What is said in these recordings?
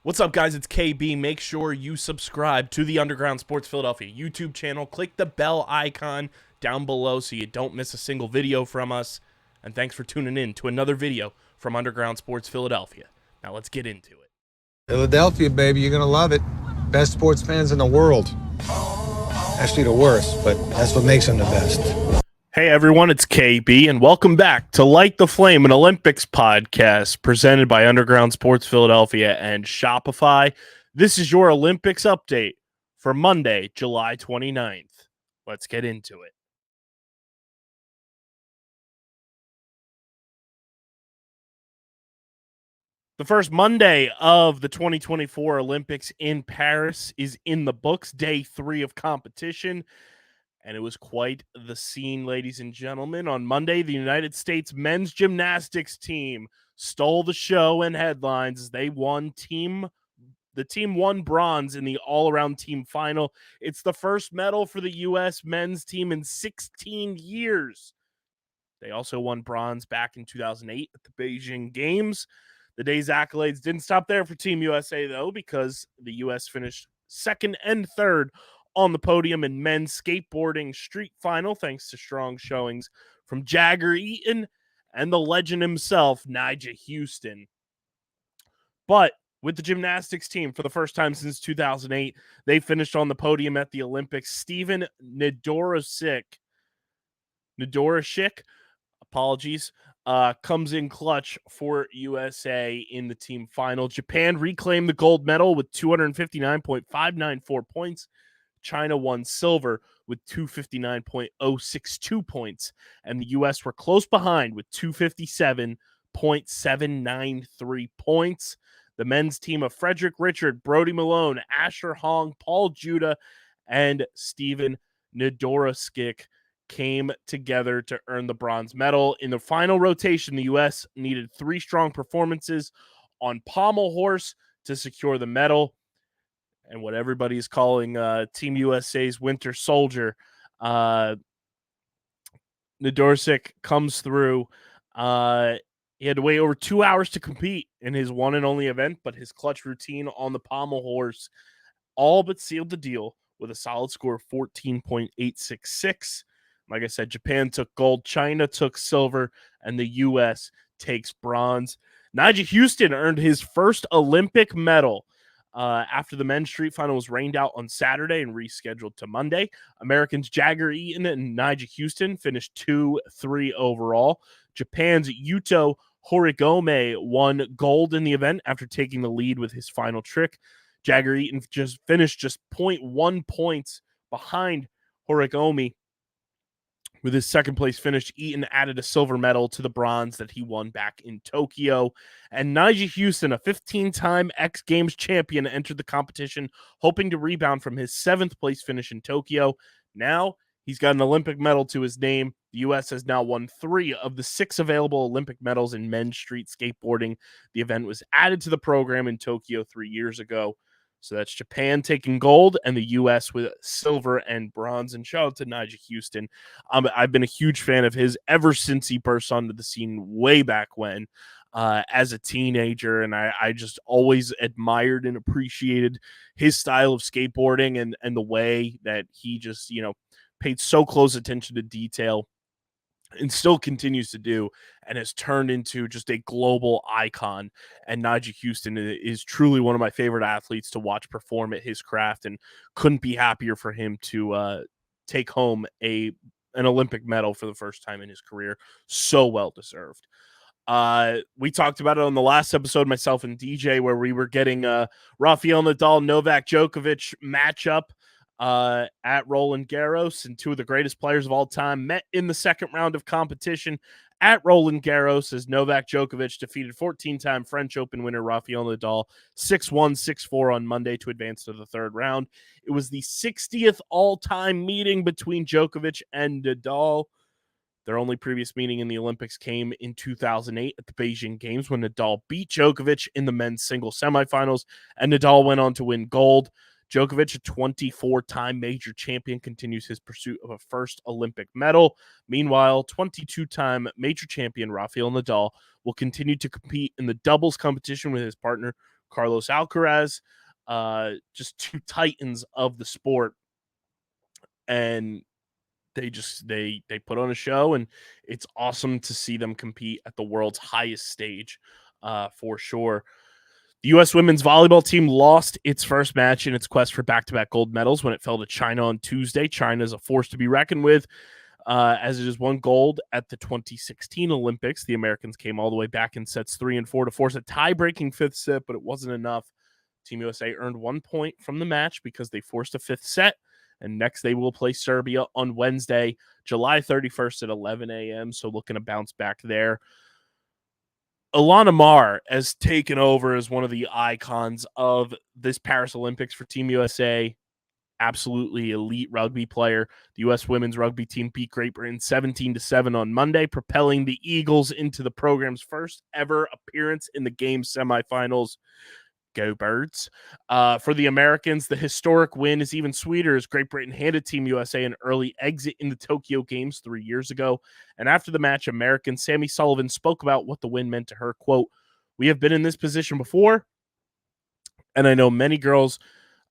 What's up, guys? It's KB. Make sure you subscribe to the Underground Sports Philadelphia YouTube channel. Click the bell icon down below so you don't miss a single video from us. And thanks for tuning in to another video from Underground Sports Philadelphia. Now let's get into it. Philadelphia, baby, you're going to love it. Best sports fans in the world. Actually, the worst, but that's what makes them the best. Hey, everyone, it's KB, and welcome back to Light the Flame, an Olympics podcast presented by Underground Sports Philadelphia and Shopify. This is your Olympics update for Monday, July 29th. Let's get into it. The first Monday of the 2024 Olympics in Paris is in the books, day 3 of competition. And it was quite the scene, ladies and gentlemen. On Monday, the United States men's gymnastics team stole the show and headlines as they won the team won bronze in the all-around team final. It's the first medal for the U.S. men's team in 16 years. They also won bronze back in 2008 at the Beijing Games. The day's accolades didn't stop there for Team USA, though, because the U.S. finished second and third on the podium in men's skateboarding street final, thanks to strong showings from Jagger Eaton and the legend himself, Nyjah Houston. But with the gymnastics team, for the first time since 2008, they finished on the podium at the Olympics. Steven Ndorosik, apologies, comes in clutch for USA in the team final. Japan reclaimed the gold medal with 259.594 points. China won silver with 259.062 points, and the U.S. were close behind with 257.793 points. The men's team of Frederick Richard, Brody Malone, Asher Hong, Paul Judah, and Steven Ndorosik came together to earn the bronze medal. In the final rotation, the U.S. needed 3 strong performances on pommel horse to secure the medal. And what everybody is calling Team USA's Winter Soldier, Ndorosik comes through. He had to wait over 2 hours to compete in his one and only event, but his clutch routine on the pommel horse all but sealed the deal with a solid score of 14.866. Like I said, Japan took gold, China took silver, and the U.S. takes bronze. Nyjah Houston earned his first Olympic medal after the men's street final was rained out on Saturday and rescheduled to Monday. Americans Jagger Eaton and Nyjah Houston finished 2-3 overall. Japan's Yuto Horigome won gold in the event after taking the lead with his final trick. Jagger Eaton finished 0.1 points behind Horigome. With his second place finish, Eaton added a silver medal to the bronze that he won back in Tokyo. And Nyjah Houston, a 15-time X Games champion, entered the competition hoping to rebound from his 7th place finish in Tokyo. Now he's got an Olympic medal to his name. The U.S. has now won 3 of the 6 available Olympic medals in men's street skateboarding. The event was added to the program in Tokyo 3 years ago. So that's Japan taking gold and the U.S. with silver and bronze. And shout out to Nyjah Houston. I've been a huge fan of his ever since he burst onto the scene way back when as a teenager. And I just always admired and appreciated his style of skateboarding and the way that he just, paid so close attention to detail and still continues to do, and has turned into just a global icon. And Nyjah Houston is truly one of my favorite athletes to watch perform at his craft, and couldn't be happier for him to take home an Olympic medal for the first time in his career. So well deserved. We talked about it on the last episode, myself and DJ, where we were getting Rafael Nadal, Novak Djokovic matchup at Roland Garros, and 2 of the greatest players of all time met in the second round of competition at Roland Garros as Novak Djokovic defeated 14-time French Open winner Rafael Nadal 6-1, 6-4 on Monday to advance to the third round. It was the 60th all-time meeting between Djokovic and Nadal. Their only previous meeting in the Olympics came in 2008 at the Beijing Games when Nadal beat Djokovic in the men's singles semifinals, and Nadal went on to win gold. Djokovic, a 24-time major champion, continues his pursuit of a first Olympic medal. Meanwhile, 22-time major champion Rafael Nadal will continue to compete in the doubles competition with his partner Carlos Alcaraz, just two titans of the sport. And they put on a show, and it's awesome to see them compete at the world's highest stage, for sure. The U.S. women's volleyball team lost its first match in its quest for back-to-back gold medals when it fell to China on Tuesday. China is a force to be reckoned with, as it has won gold at the 2016 Olympics. The Americans came all the way back in sets 3 and 4 to force a tie-breaking fifth set, but it wasn't enough. Team USA earned 1 point from the match because they forced a fifth set, and next they will play Serbia on Wednesday, July 31st at 11 a.m., so looking to bounce back there. Ilana Maher has taken over as one of the icons of this Paris Olympics for Team USA. Absolutely elite rugby player. The U.S. women's rugby team beat Great Britain 17-7 on Monday, propelling the Eagles into the program's first ever appearance in the game semifinals. Go Birds. For the Americans, the historic win is even sweeter as Great Britain handed Team USA an early exit in the Tokyo Games 3 years ago. And after the match, American Sammy Sullivan spoke about what the win meant to her. Quote, "We have been in this position before, and I know many girls,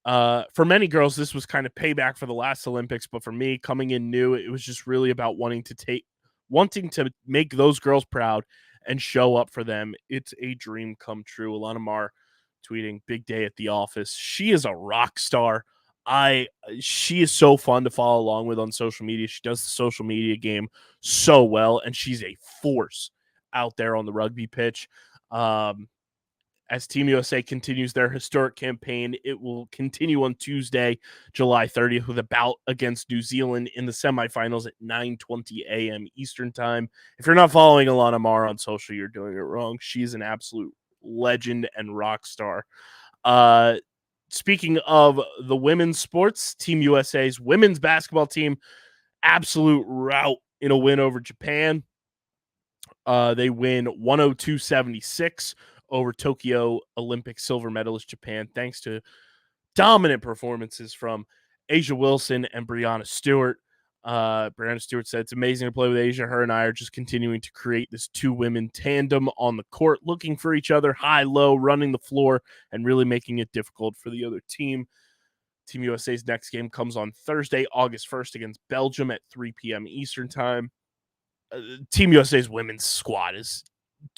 for many girls, this was kind of payback for the last Olympics, but for me, coming in new, it was just really about wanting to make those girls proud and show up for them. It's a dream come true." Ilana Maher tweeting, "Big day at the office." She is a rock star. She is so fun to follow along with on social media. She does the social media game so well, and she's a force out there on the rugby pitch. As Team USA continues their historic campaign, it will continue on Tuesday, July 30th, with a bout against New Zealand in the semifinals at 9:20 a.m. Eastern Time. If you're not following Ilana Maher on social, you're doing it wrong. She's an absolute legend and rock star. Speaking of the women's sports, Team USA's women's basketball team, absolute rout in a win over Japan. They win 102-76 over Tokyo Olympic silver medalist Japan, thanks to dominant performances from Asia Wilson and Brianna Stewart. Brianna Stewart said, "It's amazing to play with Asia. Her and I are just continuing to create this two women tandem on the court, looking for each other, high, low, running the floor, and really making it difficult for the other team." Team USA's next game comes on Thursday, August 1st against Belgium at 3 p.m. Eastern Time. Team USA's women's squad is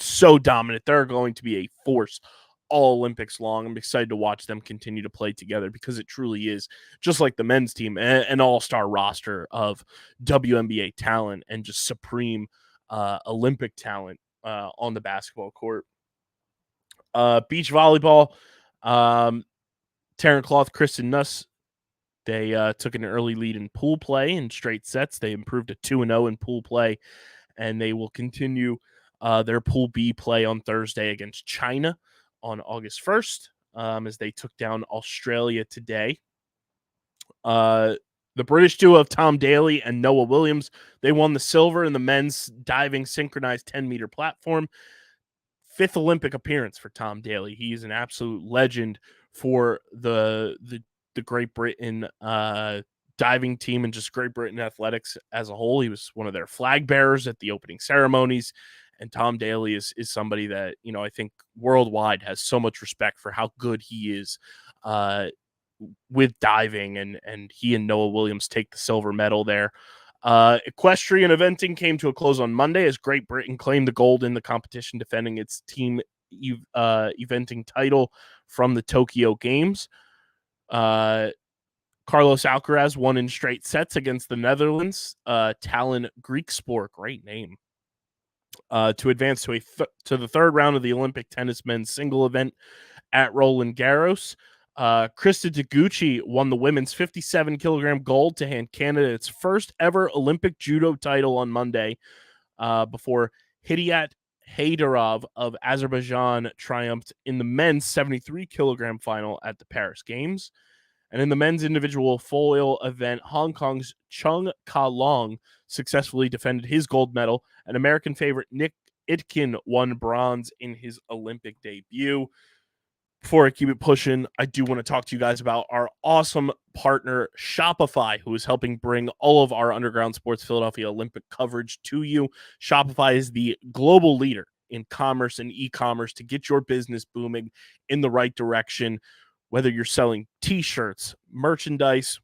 so dominant. They're going to be a force all Olympics long. I'm excited to watch them continue to play together because it truly is, just like the men's team, an all-star roster of WNBA talent and just supreme Olympic talent on the basketball court. Beach volleyball, Taryn Cloth, Kristen Nuss, they took an early lead in pool play in straight sets. They improved to 2-0 in pool play, and they will continue their Pool B play on Thursday against China on August 1st, as they took down Australia today. The British duo of Tom Daley and Noah Williams, they won the silver in the men's diving synchronized 10-meter platform. 5th Olympic appearance for Tom Daley. He is an absolute legend for the Great Britain diving team and just Great Britain athletics as a whole. He was one of their flag bearers at the opening ceremonies. And Tom Daley is somebody that, I think worldwide has so much respect for how good he is with diving. And he and Noah Williams take the silver medal there. Equestrian eventing came to a close on Monday as Great Britain claimed the gold in the competition, defending its team eventing title from the Tokyo Games. Carlos Alcaraz won in straight sets against the Netherlands. Talon Griekspoor, great name, to advance to the third round of the Olympic tennis men's single event at Roland Garros. Krista Taguchi won the women's 57-kilogram gold to hand Canada its first ever Olympic judo title on Monday, before Hidayat Haydarov of Azerbaijan triumphed in the men's 73-kilogram final at the Paris Games. And in the men's individual foil event, Hong Kong's Chung Ka Long successfully defended his gold medal, and American favorite Nick Itkin won bronze in his Olympic debut. Before I keep it pushing, I do want to talk to you guys about our awesome partner, Shopify, who is helping bring all of our Underground Sports Philadelphia Olympic coverage to you. Shopify is the global leader in commerce and e-commerce to get your business booming in the right direction. Whether you're selling t-shirts, merchandise,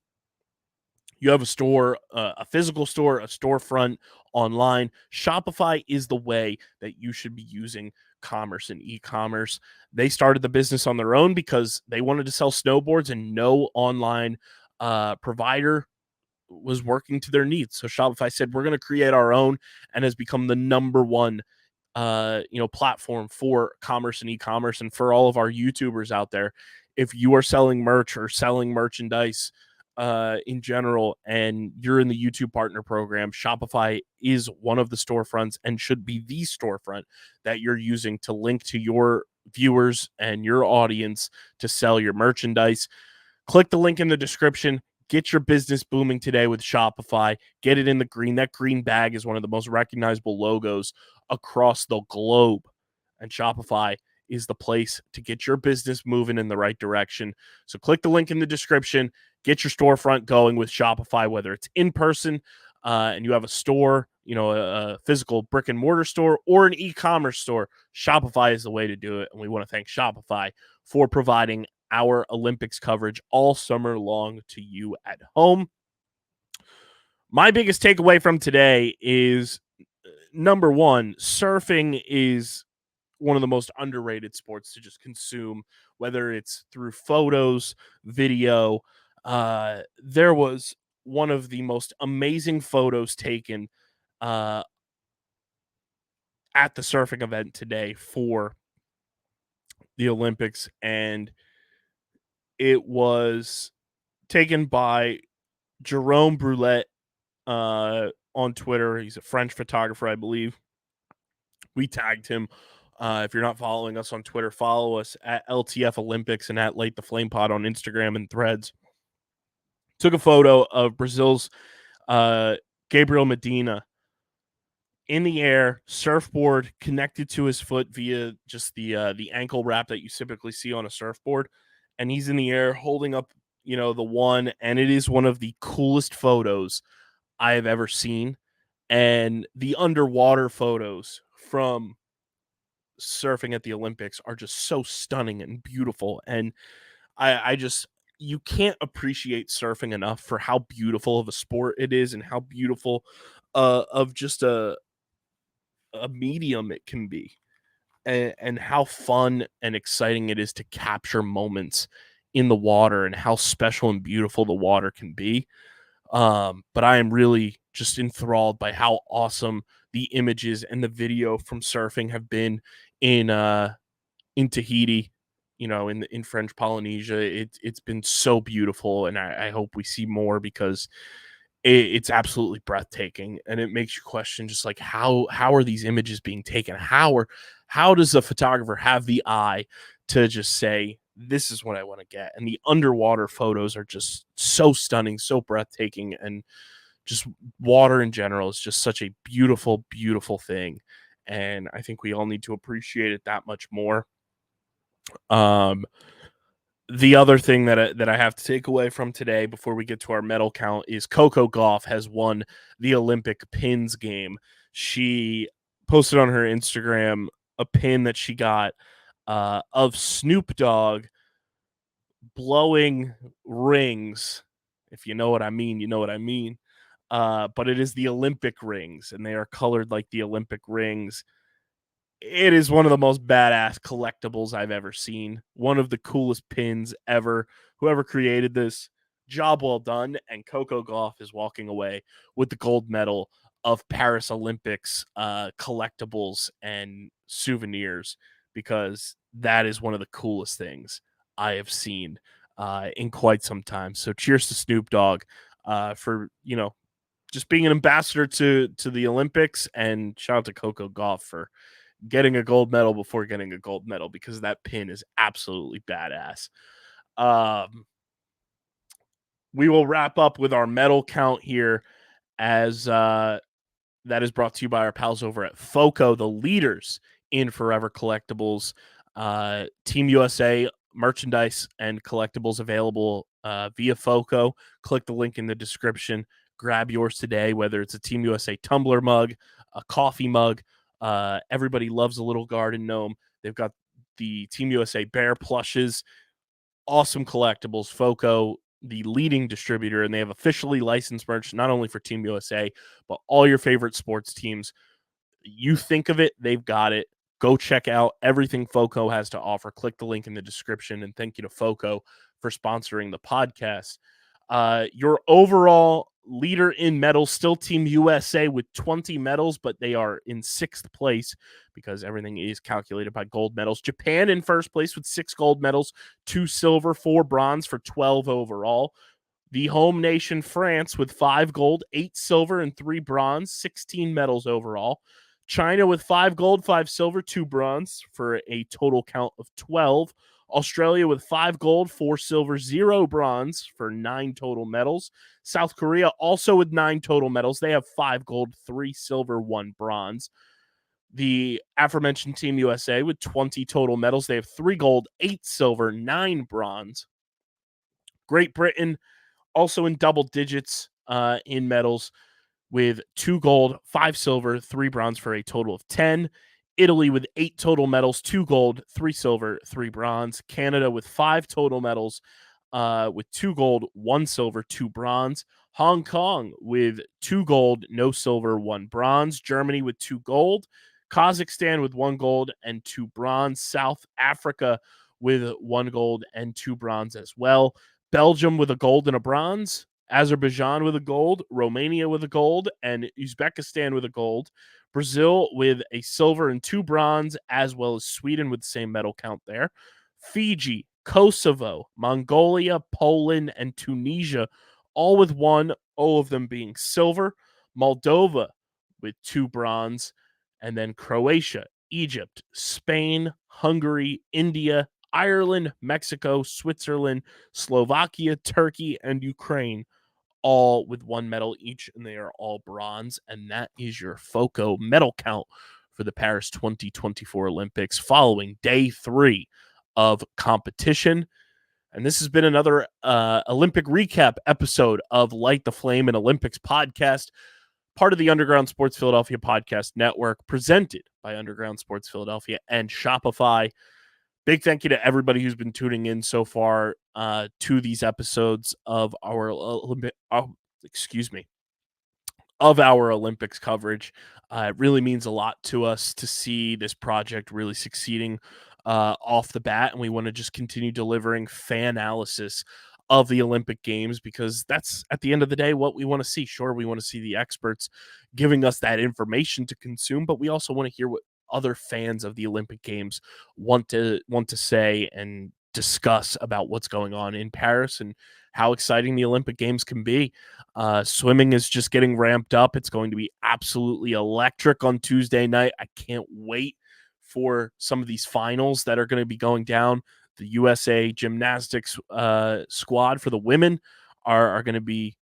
you have a store, a physical store, a storefront online, Shopify is the way that you should be using commerce and e-commerce. They started the business on their own because they wanted to sell snowboards, and no online provider was working to their needs. So Shopify said, we're going to create our own, and has become the number one platform for commerce and e-commerce. And for all of our YouTubers out there, if you are selling merch or selling merchandise in general, and you're in the YouTube partner program, Shopify is one of the storefronts and should be the storefront that you're using to link to your viewers and your audience to sell your merchandise. Click the link in the description. Get your business booming today with Shopify. Get it in the green. That green bag is one of the most recognizable logos across the globe. And Shopify is the place to get your business moving in the right direction. So click the link in the description. Get your storefront going with Shopify, whether it's in person and you have a store, a physical brick and mortar store, or an e-commerce store. Shopify is the way to do it. And we want to thank Shopify for providing our Olympics coverage all summer long to you at home. My biggest takeaway from today is, number one, surfing is one of the most underrated sports to just consume, whether it's through photos, video. There was one of the most amazing photos taken at the surfing event today for the Olympics, and it was taken by Jerome Brulette on Twitter. He's a French photographer, I believe. We tagged him. If you're not following us on Twitter, follow us at LTF Olympics and at Late the Flame Pod on Instagram and Threads. Took a photo of Brazil's Gabriel Medina in the air, surfboard connected to his foot via just the ankle wrap that you typically see on a surfboard, and he's in the air holding up, the one, and it is one of the coolest photos I have ever seen. And the underwater photos from surfing at the Olympics are just so stunning and beautiful. And you can't appreciate surfing enough for how beautiful of a sport it is, and how beautiful of just a medium it can be, and how fun and exciting it is to capture moments in the water, and how special and beautiful the water can be. But I am really just enthralled by how awesome the images and the video from surfing have been in Tahiti, in French Polynesia. It's been so beautiful, and I hope we see more, because it's absolutely breathtaking, and it makes you question just like how are these images being taken? How does a photographer have the eye to just say, this is what I want to get? And the underwater photos are just so stunning, so breathtaking, and just water in general is just such a beautiful, beautiful thing. And I think we all need to appreciate it that much more. The other thing that I have to take away from today before we get to our medal count is Coco Gauff has won the Olympic pins game. She posted on her Instagram a pin that she got of Snoop Dogg blowing rings. If you know what I mean, you know what I mean. But it is the Olympic rings, and they are colored like the Olympic rings. It is one of the most badass collectibles I've ever seen. One of the coolest pins ever. Whoever created this, job well done. And Coco Gauff is walking away with the gold medal of Paris Olympics collectibles and souvenirs, because that is one of the coolest things I have seen in quite some time. So cheers to Snoop Dogg for, just being an ambassador to the Olympics, and shout out to Coco Gauff for getting a gold medal before getting a gold medal, because that pin is absolutely badass. We will wrap up with our medal count here, as that is brought to you by our pals over at FOCO, the leaders in forever collectibles. Team USA merchandise and collectibles available via FOCO. Click the link in the description. Grab yours today, whether it's a Team USA tumbler mug, a coffee mug, Everybody loves a little garden gnome. They've got the Team USA bear plushes, awesome collectibles. FOCO, the leading distributor, and they have officially licensed merch not only for Team USA, but all your favorite sports teams. You think of it, they've got it. Go check out everything FOCO has to offer. Click the link in the description, and thank you to FOCO for sponsoring the podcast. Your overall leader in medals, still Team USA with 20 medals, but they are in 6th place because everything is calculated by gold medals. Japan in 1st place with 6 gold medals, 2 silver, 4 bronze for 12 overall. The home nation, France, with 5 gold, 8 silver, and 3 bronze, 16 medals overall. China with 5 gold, 5 silver, 2 bronze for a total count of 12. Australia with 5 gold, 4 silver, 0 bronze for 9 total medals. South Korea also with 9 total medals. They have 5 gold, 3 silver, 1 bronze. The aforementioned Team USA with 20 total medals. They have 3 gold, 8 silver, 9 bronze. Great Britain also in double digits in medals with 2 gold, 5 silver, 3 bronze for a total of 10. Italy with 8 total medals, 2 gold, 3 silver, 3 bronze. Canada with 5 total medals with 2 gold, 1 silver, 2 bronze. Hong Kong with 2 gold, no silver, 1 bronze. Germany with 2 gold. Kazakhstan with 1 gold and 2 bronze. South Africa with 1 gold and 2 bronze as well. Belgium with a gold and a bronze. Azerbaijan with a gold, Romania with a gold, and Uzbekistan with a gold. Brazil with a silver and 2 bronze, as well as Sweden with the same medal count there. Fiji, Kosovo, Mongolia, Poland, and Tunisia, all with 1, all of them being silver. Moldova with 2 bronze, and then Croatia, Egypt, Spain, Hungary, India, Ireland, Mexico, Switzerland, Slovakia, Turkey, and Ukraine, all with 1 medal each, and they are all bronze. And that is your FOCO medal count for the Paris 2024 Olympics following day 3 of competition. And this has been another Olympic recap episode of Light the Flame and Olympics podcast, part of the Underground Sports Philadelphia podcast network, presented by Underground Sports Philadelphia and Shopify. Big thank you to everybody who's been tuning in so far to these episodes of our Olympics coverage. It really means a lot to us to see this project really succeeding off the bat, and we want to just continue delivering fan analysis of the Olympic Games, because that's, at the end of the day, what we want to see. Sure, we want to see the experts giving us that information to consume, but we also want to hear what other fans of the Olympic Games want to say and discuss about what's going on in Paris and how exciting the Olympic Games can be. Swimming is just getting ramped up. It's going to be absolutely electric on Tuesday night. I can't wait for some of these finals that are going to be going down. The USA Gymnastics squad for the women are going to be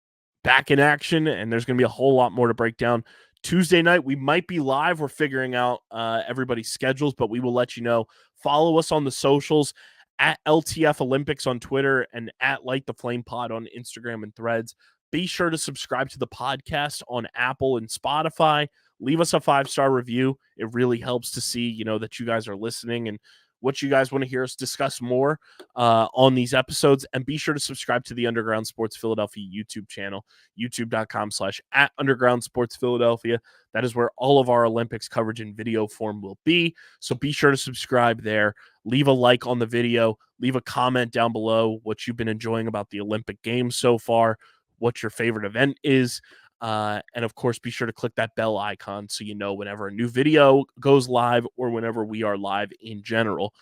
back in action, and there's going to be a whole lot more to break down. Tuesday night, we might be live. We're figuring out everybody's schedules, but we will let you know. Follow us on the socials at LTF Olympics on Twitter and at Light the Flame Pod on Instagram and Threads. Be sure to subscribe to the podcast on Apple and Spotify. Leave us a 5-star review. It really helps to see, that you guys are listening and what you guys want to hear us discuss more on these episodes. And be sure to subscribe to the Underground Sports Philadelphia YouTube channel, youtube.com/@Underground Sports Philadelphia. That is where all of our Olympics coverage in video form will be. So be sure to subscribe there. Leave a like on the video. Leave a comment down below what you've been enjoying about the Olympic Games so far, what your favorite event is. And of course, be sure to click that bell icon so you know whenever a new video goes live or whenever we are live in general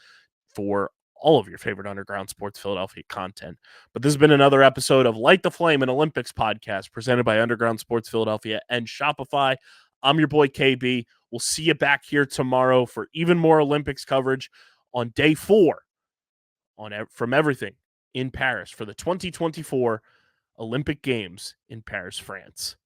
for all of your favorite Underground Sports Philadelphia content. But this has been another episode of Light the Flame and Olympics podcast presented by Underground Sports Philadelphia and Shopify. I'm your boy KB. We'll see you back here tomorrow for even more Olympics coverage on day 4 from everything in Paris for the 2024 Olympic Games in Paris, France.